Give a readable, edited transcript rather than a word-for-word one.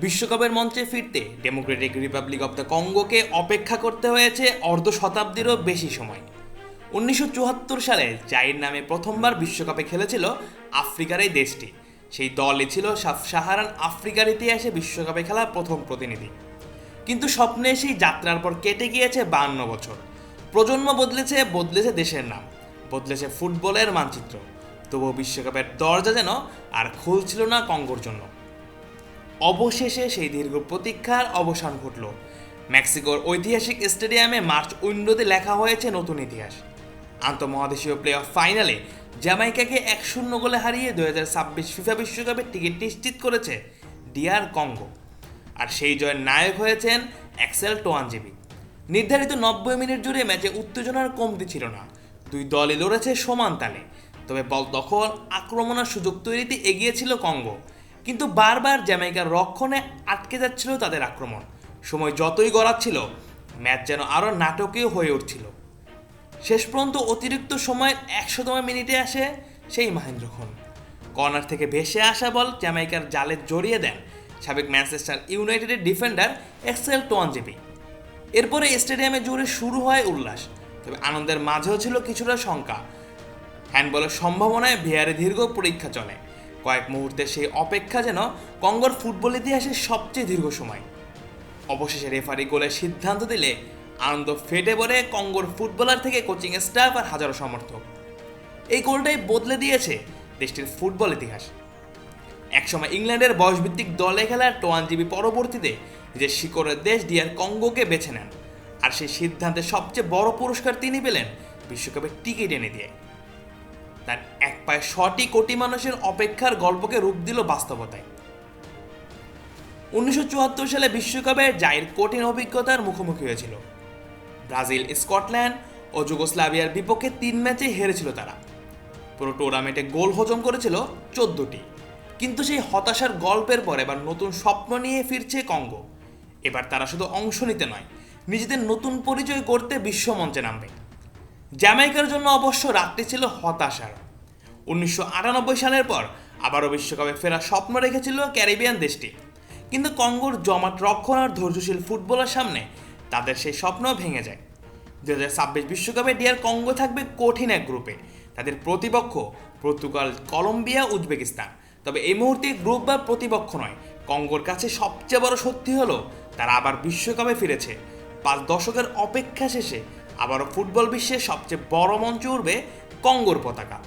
বিশ্বকাপের মঞ্চে ফিরতে ডেমোক্রেটিক রিপাবলিক অব দ্য কঙ্গোকে অপেক্ষা করতে হয়েছে অর্ধ শতাব্দীরও বেশি সময়। 1974 সালে জাইর নামে প্রথমবার বিশ্বকাপে খেলেছিল আফ্রিকার এই দেশটি। সেই দলই ছিল সাব সাহারান আফ্রিকার ইতিহাসে বিশ্বকাপে খেলা প্রথম প্রতিনিধি। কিন্তু স্বপ্নে সেই যাত্রার পর কেটে গিয়েছে 52 বছর। প্রজন্ম বদলেছে দেশের নাম, বদলেছে ফুটবলের মানচিত্র। তবুও বিশ্বকাপের দরজা যেন আর খুলছিল না কঙ্গোর জন্য। অবশেষে সেই দীর্ঘ প্রতীক্ষার অবসান ঘটল। মেক্সিকোর ঐতিহাসিক স্টেডিয়ামে মার্চ উইন্ডোতে লেখা হয়েছে নতুন ইতিহাস। আন্তঃমহাদেশীয় প্লে অফ ফাইনালে জামাইকাকে 1-0 গোলে হারিয়ে 2026 ফিফা বিশ্বকাপের টিকিট নিশ্চিত করেছে ডিআর কঙ্গো। আর সেই জয়ের নায়ক হয়েছেন অ্যাক্সেল টোয়ানজিবি। নির্ধারিত 90 মিনিট জুড়ে ম্যাচে উত্তেজনার কমতি ছিল না। দুই দলই লড়েছে সমান তালে। তবে বল দখল, আক্রমণের সুযোগ তৈরিতে এগিয়ে ছিল কঙ্গো, কিন্তু বারবার জ্যামাইকার রক্ষণে আটকে যাচ্ছিল তাদের আক্রমণ। সময় যতই গড়াচ্ছিল, ম্যাচ যেন আরও নাটকীয় হয়ে উঠছিল। শেষ পর্যন্ত অতিরিক্ত সময়ের 100তম মিনিটে আসে সেই মহেন্দ্র খন। কর্নার থেকে ভেসে আসা বল জ্যামাইকার জালে জড়িয়ে দেন সাবেক ম্যানচেস্টার ইউনাইটেডের ডিফেন্ডার অ্যাক্সেল টোয়ানজিবি। এরপরে স্টেডিয়ামে জুড়ে শুরু হয় উল্লাস, তবে আনন্দের মাঝেও ছিল কিছুটা শঙ্কা। হ্যান্ডবলের সম্ভাবনায় ভিআরে দীর্ঘ পরীক্ষা চলে। কয়েক মুহূর্তের সেই অপেক্ষা যেন কঙ্গোর ফুটবল ইতিহাসের সবচেয়ে দীর্ঘ সময়। অবশেষে রেফারি গোলের সিদ্ধান্ত দিলে আনন্দ ফেটে পড়ে কঙ্গোর ফুটবলার থেকে কোচিং স্টাফ আর হাজারো সমর্থক। এই গোলটাই বদলে দিয়েছে দেশটির ফুটবল ইতিহাস। একসময় ইংল্যান্ডের বয়সভিত্তিক দলে খেলা টোয়ানজিবি পরবর্তীতে নিজের শিকড়ের দেশ ডিআর কঙ্গোকে বেছে নেন। আর সেই সিদ্ধান্তে সবচেয়ে বড় পুরস্কার তিনি পেলেন বিশ্বকাপের টিকিট এনে দিয়ে। তার এক পায়ে 100টি কোটি মানুষের অপেক্ষার গল্পকে রূপ দিল বাস্তবতায়। 1974 সালে বিশ্বকাপে জাইর কঠিন অভিজ্ঞতার মুখোমুখি হয়েছিল। ব্রাজিল, স্কটল্যান্ড ও যুগোস্লাভিয়ার বিপক্ষে 3 ম্যাচে হেরেছিল তারা। পুরো টুর্নামেন্টে গোল হজম করেছিল 14টি। কিন্তু সেই হতাশার গল্পের পর এবার নতুন স্বপ্ন নিয়ে ফিরছে কঙ্গো। এবার তারা শুধু অংশ নিতে নয়, নিজেদের নতুন পরিচয় করতে বিশ্বমঞ্চে নামবে। জ্যামাইকার জন্য অবশ্য রাতটি ছিল হতাশার। 1998 সালের পর আবারও বিশ্বকাপে ফেরার স্বপ্ন রেখেছিল ক্যারিবিয়ান দেশটি। কিন্তু কঙ্গোর জমাট রক্ষণ আর ধৈর্যশীল ফুটবলের সামনে তাদের সেই স্বপ্ন ভেঙে যায়। 2026 বিশ্বকাপে ডিআর কঙ্গো থাকবে কঠিন এক গ্রুপে। তাদের প্রতিপক্ষ পর্তুগাল, কলম্বিয়া, উজবেকিস্তান। তবে এই মুহূর্তে গ্রুপ বা প্রতিপক্ষ নয়, কঙ্গোর কাছে সবচেয়ে বড় সত্যি হলো তারা আবার বিশ্বকাপে ফিরেছে। 5 দশকের অপেক্ষা শেষে আবারও ফুটবল বিশ্বের সবচেয়ে বড় মঞ্চে উঠবে কঙ্গোর পতাকা।